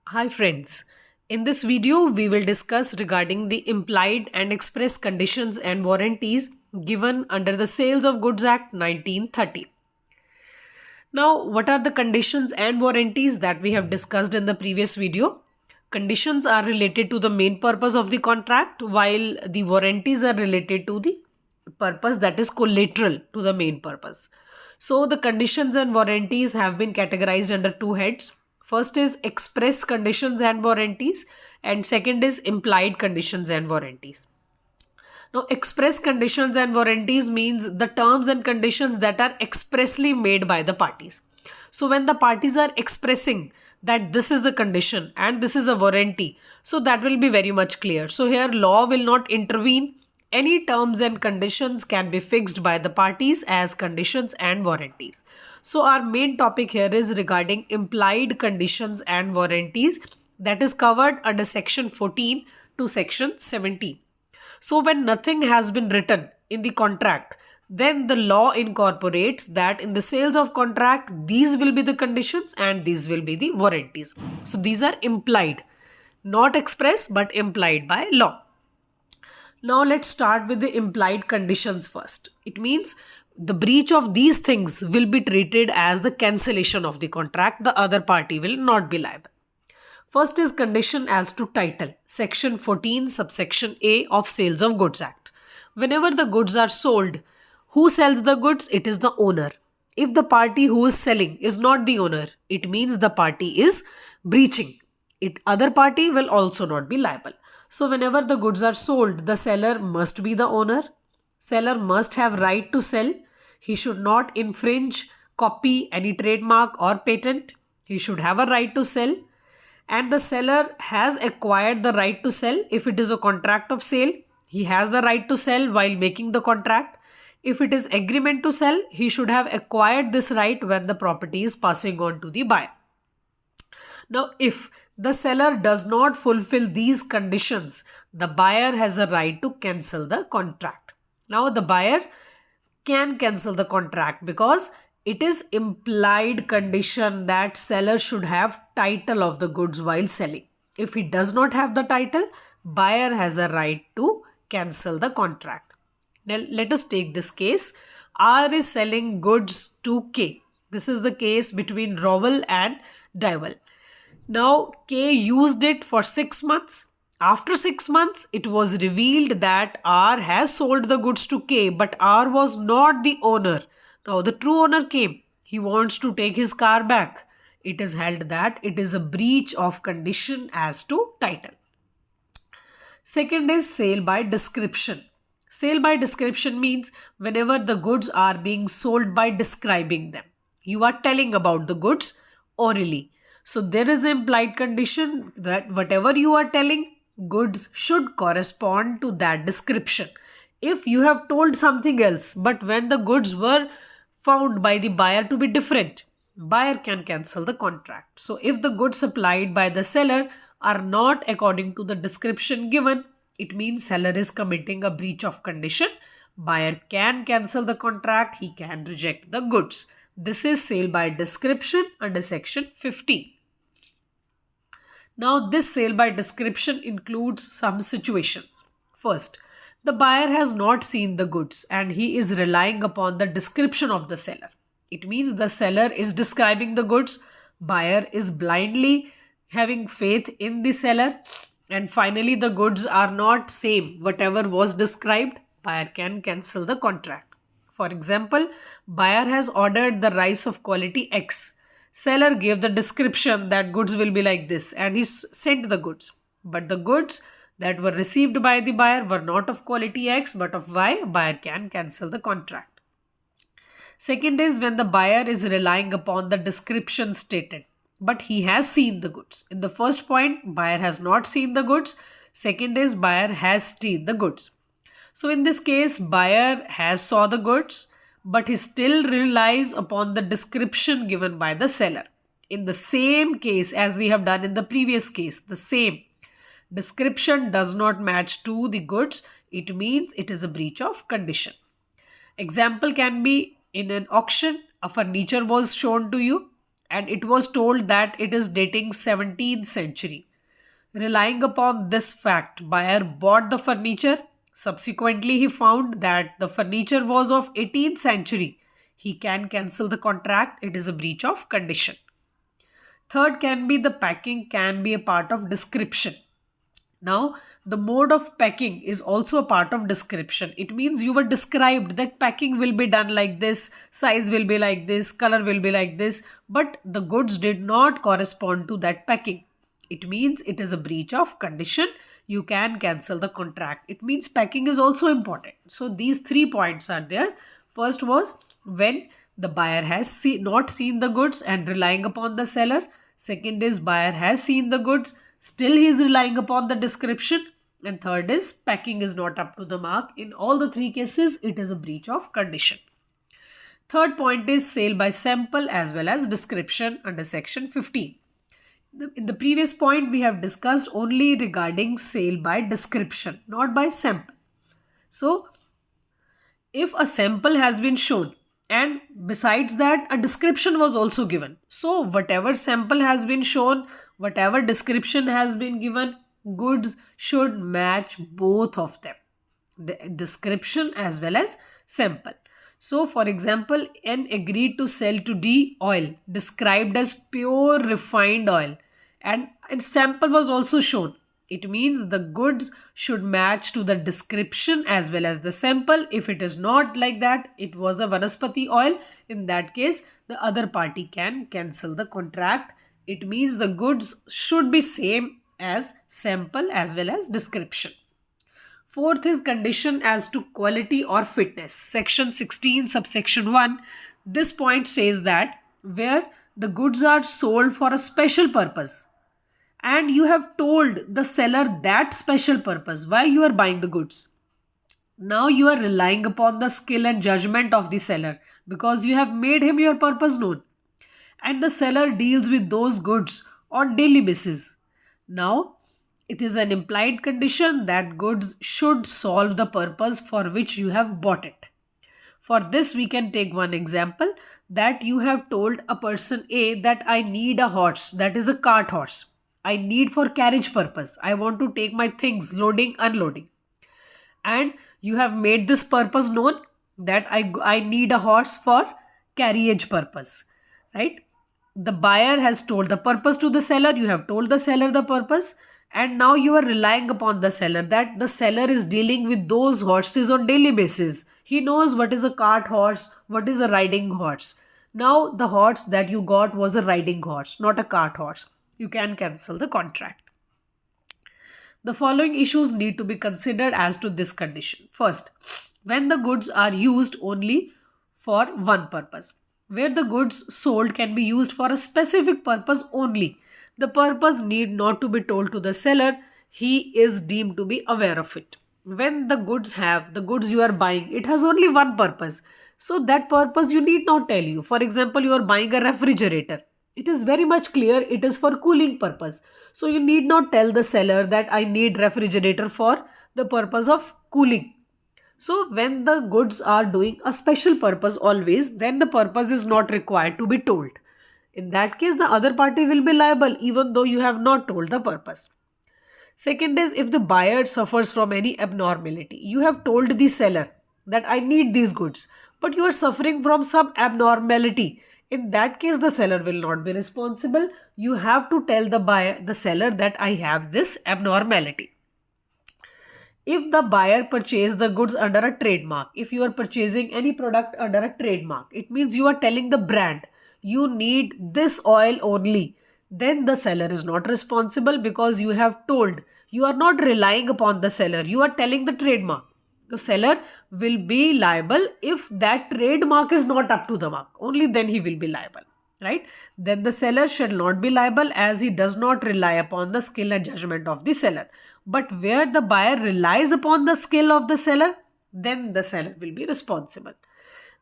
Hi friends, in this video we will discuss regarding the implied and express conditions and warranties given under the Sales of Goods Act 1930. Now, what are the conditions and warranties that we have discussed in the previous video? Conditions are related to the main purpose of the contract, while the warranties are related to the purpose that is collateral to the main purpose. So, the conditions and warranties have been categorized under two heads. First is express conditions and warranties, and second is implied conditions and warranties. Now, express conditions and warranties means the terms and conditions that are expressly made by the parties. So, when the parties are expressing that this is a condition and this is a warranty, so that will be very much clear. So, here law will not intervene. Any terms and conditions can be fixed by the parties as conditions and warranties. So, our main topic here is regarding implied conditions and warranties that is covered under section 14 to section 17. So when nothing has been written in the contract, then the law incorporates that in the sales of contract, these will be the conditions and these will be the warranties. So these are implied, not expressed but implied by law. Now let's start with the implied conditions first. It means the breach of these things will be treated as the cancellation of the contract. The other party will not be liable. First is condition as to title, section 14 subsection A of Sales of Goods Act. Whenever the goods are sold, who sells the goods? It is the owner. If the party who is selling is not the owner, it means the party is breaching. Other party will also not be liable. So whenever the goods are sold, the seller must be the owner. Seller must have right to sell. He should not infringe, copy any trademark or patent. He should have a right to sell. And the seller has acquired the right to sell. If it is a contract of sale, he has the right to sell while making the contract. If it is agreement to sell, he should have acquired this right when the property is passing on to the buyer. Now, if the seller does not fulfill these conditions, the buyer has a right to cancel the contract. Now, the buyer can cancel the contract because it is implied condition that seller should have title of the goods while selling. If he does not have the title, buyer has a right to cancel the contract. Now let us take this case. R is selling goods to K. This is the case between Rowell and Dywell. Now K used it for 6 months. After 6 months, it was revealed that R has sold the goods to K, but R was not the owner. Now the true owner came. He wants to take his car back. It is held that it is a breach of condition as to title. Second is sale by description. Sale by description means whenever the goods are being sold by describing them. You are telling about the goods orally. So there is an implied condition that whatever you are telling, goods should correspond to that description. If you have told something else, but when the goods were found by the buyer to be different, buyer can cancel the contract. So if the goods supplied by the seller are not according to the description given, it means seller is committing a breach of condition. Buyer can cancel the contract. He can reject the goods. This is sale by description under section 15. Now this sale by description includes some situations. First, the buyer has not seen the goods and he is relying upon the description of the seller. It means the seller is describing the goods, buyer is blindly having faith in the seller, and finally the goods are not same whatever was described, buyer can cancel the contract. For example, buyer has ordered the rice of quality X. Seller gave the description that goods will be like this and he sent the goods. But the goods that were received by the buyer were not of quality X but of Y. Buyer can cancel the contract. Second is when the buyer is relying upon the description stated, but he has seen the goods. In the first point, buyer has not seen the goods. Second is buyer has seen the goods. So in this case, buyer has saw the goods, but he still relies upon the description given by the seller. In the same case as we have done in the previous case, the same description does not match to the goods, it means it is a breach of condition. Example can be in an auction, a furniture was shown to you and it was told that it is dating 17th century. Relying upon this fact, buyer bought the furniture. Subsequently, he found that the furniture was of 18th century. He can cancel the contract. It is a breach of condition. Third can be the packing can be a part of description. Now, the mode of packing is also a part of description. It means you were described that packing will be done like this, size will be like this, color will be like this, but the goods did not correspond to that packing. It means it is a breach of condition. You can cancel the contract. It means packing is also important. So these 3 points are there. First was when the buyer has not seen the goods and relying upon the seller. Second is buyer has seen the goods, still he is relying upon the description. And third is packing is not up to the mark. In all the 3 cases, it is a breach of condition. Third point is sale by sample as well as description under section 15. In the previous point, we have discussed only regarding sale by description, not by sample. So, if a sample has been shown and besides that a description was also given, so whatever sample has been shown, whatever description has been given, goods should match both of them, the description as well as sample. So for example, N agreed to sell to D oil described as pure refined oil, and sample was also shown. It means the goods should match to the description as well as the sample. If it is not like that, it was a vanaspati oil, in that case, the other party can cancel the contract. It means the goods should be same as sample as well as description. Fourth is condition as to quality or fitness. Section 16, subsection 1. This point says that where the goods are sold for a special purpose, and you have told the seller that special purpose, why you are buying the goods. Now you are relying upon the skill and judgment of the seller because you have made him your purpose known. And the seller deals with those goods on daily basis. Now, it is an implied condition that goods should solve the purpose for which you have bought it. For this, we can take one example that you have told a person A that I need a horse, that is a cart horse. I need for carriage purpose. I want to take my things, loading, unloading. And you have made this purpose known that I need a horse for carriage purpose, right? The buyer has told the purpose to the seller. You have told the seller the purpose. And now you are relying upon the seller that the seller is dealing with those horses on daily basis. He knows what is a cart horse, what is a riding horse. Now the horse that you got was a riding horse, not a cart horse. You can cancel the contract. The following issues need to be considered as to this condition. First, when the goods are used only for one purpose. Where the goods sold can be used for a specific purpose only. The purpose need not to be told to the seller. He is deemed to be aware of it. When the goods you are buying, it has only one purpose. So that purpose you need not tell you. For example, you are buying a refrigerator. It is very much clear it is for cooling purpose. So you need not tell the seller that I need refrigerator for the purpose of cooling. So when the goods are doing a special purpose always, then the purpose is not required to be told. In that case, the other party will be liable even though you have not told the purpose. Second is if the buyer suffers from any abnormality. You have told the seller that I need these goods, but you are suffering from some abnormality. In that case, the seller will not be responsible. You have to tell the seller that I have this abnormality. If the buyer purchased the goods under a trademark, if you are purchasing any product under a trademark, it means you are telling the brand, you need this oil only. Then the seller is not responsible because you have told. You are not relying upon the seller. You are telling the trademark. The seller will be liable if that trademark is not up to the mark. Only then he will be liable, right? Then the seller shall not be liable as he does not rely upon the skill and judgment of the seller. But where the buyer relies upon the skill of the seller, then the seller will be responsible.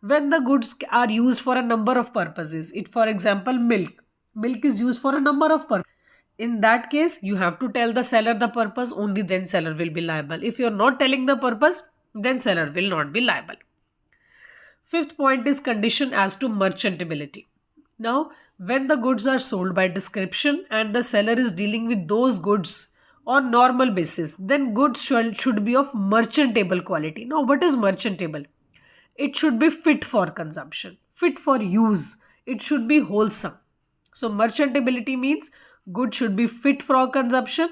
When the goods are used for a number of purposes, for example, milk. Milk is used for a number of purposes. In that case, you have to tell the seller the purpose, only then seller will be liable. If you are not telling the purpose, then seller will not be liable. Fifth point is condition as to merchantability. Now, When the goods are sold by description and the seller is dealing with those goods on normal basis, then goods should be of merchantable quality. Now, what is merchantable? It should be fit for consumption, fit for use. It should be wholesome. So, merchantability means good should be fit for consumption.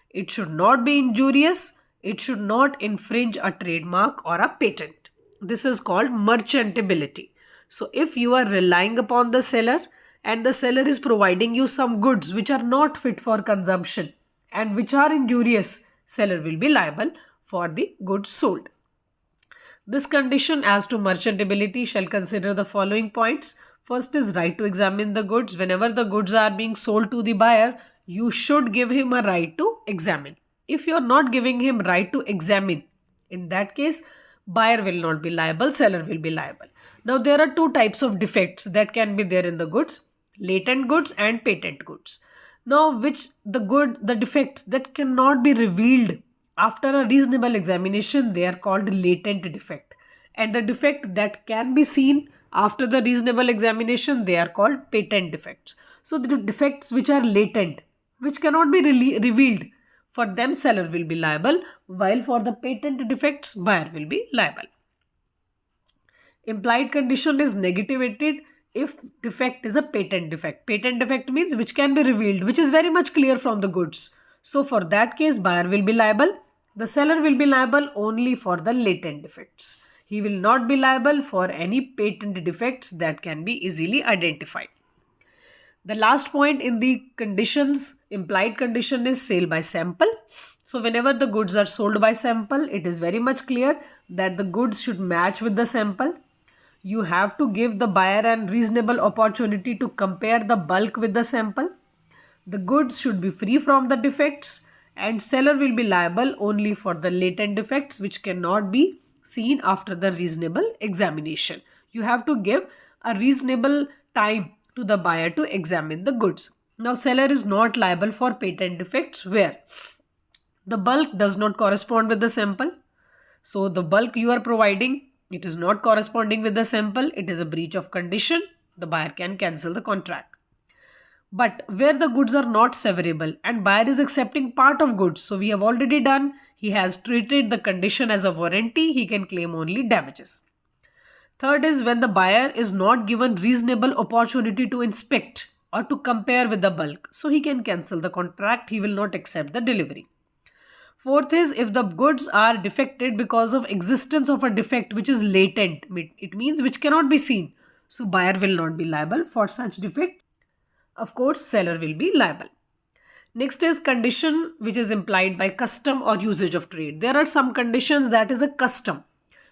It should not be injurious. It should not infringe a trademark or a patent. This is called merchantability. So, if you are relying upon the seller and the seller is providing you some goods which are not fit for consumption and which are injurious, seller will be liable for the goods sold. This condition as to merchantability shall consider the following points. First is right to examine the goods. Whenever the goods are being sold to the buyer, you should give him a right to examine. If you are not giving him right to examine, in that case, buyer will not be liable, seller will be liable. Now, there are two types of defects that can be there in the goods: latent goods and patent goods. Now, the defects that cannot be revealed after a reasonable examination, they are called latent defect. And the defect that can be seen after the reasonable examination, they are called patent defects. So the defects which are latent, which cannot be revealed, for them seller will be liable, while for the patent defects, buyer will be liable. Implied condition is negativated if defect is a patent defect. Patent defect means which can be revealed, which is very much clear from the goods. So for that case, buyer will be liable. The seller will be liable only for the latent defects. He will not be liable for any patent defects that can be easily identified. The last point in the conditions, implied condition, is sale by sample. So whenever the goods are sold by sample, it is very much clear that the goods should match with the sample. You have to give the buyer a reasonable opportunity to compare the bulk with the sample. The goods should be free from the defects, and seller will be liable only for the latent defects which cannot be seen after the reasonable examination. You have to give a reasonable time to the buyer to examine the goods. Now, seller is not liable for patent defects where the bulk does not correspond with the sample. So, the bulk you are providing, it is not corresponding with the sample. It is a breach of condition. The buyer can cancel the contract. But where the goods are not severable and buyer is accepting part of goods, so we have already done, he has treated the condition as a warranty, he can claim only damages. Third is when the buyer is not given reasonable opportunity to inspect or to compare with the bulk, so he can cancel the contract, he will not accept the delivery. Fourth is if the goods are defected because of existence of a defect which is latent, it means which cannot be seen, so buyer will not be liable for such defect. Of course, seller will be liable. Next is condition which is implied by custom or usage of trade. There are some conditions that is a custom.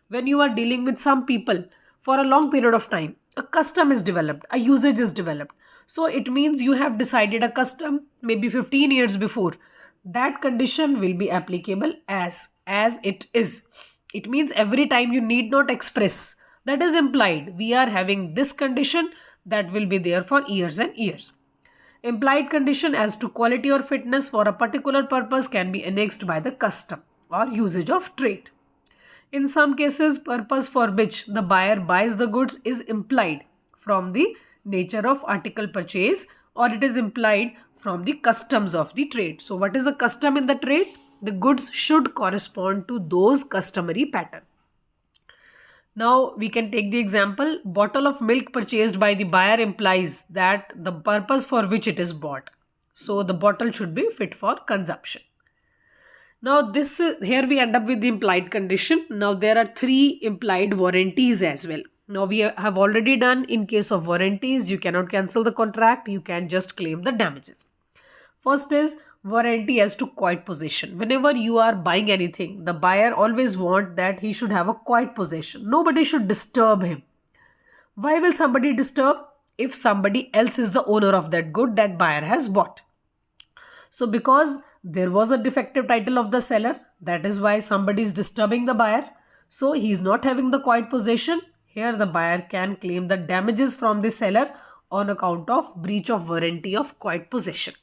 When you are dealing with some people for a long period of time, a custom is developed, a usage is developed. So it means you have decided a custom maybe 15 years before. That condition will be applicable as it is. It means every time you need not express. That is implied. We are having this condition that will be there for years and years. Implied condition as to quality or fitness for a particular purpose can be annexed by the custom or usage of trade. In some cases, purpose for which the buyer buys the goods is implied from the nature of article purchase, or it is implied from the customs of the trade. So what is a custom in the trade? The goods should correspond to those customary pattern. Now we can take the example, bottle of milk purchased by the buyer implies that the purpose for which it is bought. So the bottle should be fit for consumption. Now here we end up with the implied condition. Now there are 3 implied warranties as well. Now we have already done in case of warranties, you cannot cancel the contract, you can just claim the damages. First is warranty as to quiet possession. Whenever you are buying anything, the buyer always wants that he should have a quiet possession. Nobody should disturb him. Why will somebody disturb? If somebody else is the owner of that good that buyer has bought. So because there was a defective title of the seller, that is why somebody is disturbing the buyer. So he is not having the quiet possession. Here the buyer can claim the damages from the seller on account of breach of warranty of quiet possession.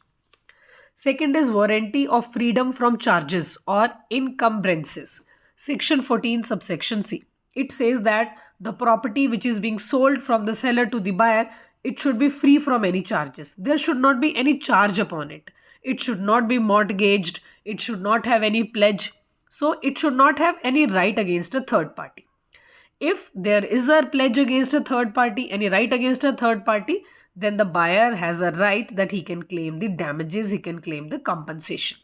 Second is warranty of freedom from charges or encumbrances. Section 14 subsection C. It says that the property which is being sold from the seller to the buyer it should be free from any charges. There should not be any charge upon it. It should not be mortgaged. It should not have any pledge. So it should not have any right against a third party. If there is a pledge against a third party, any right against a third party, then the buyer has a right that he can claim the damages, he can claim the compensation.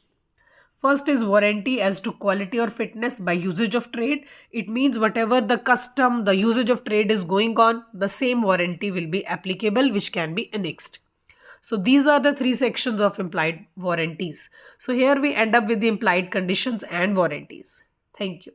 First is warranty as to quality or fitness by usage of trade. It means whatever the custom, the usage of trade is going on, the same warranty will be applicable, which can be annexed. So these are the three sections of implied warranties. So here we end up with the implied conditions and warranties. Thank you.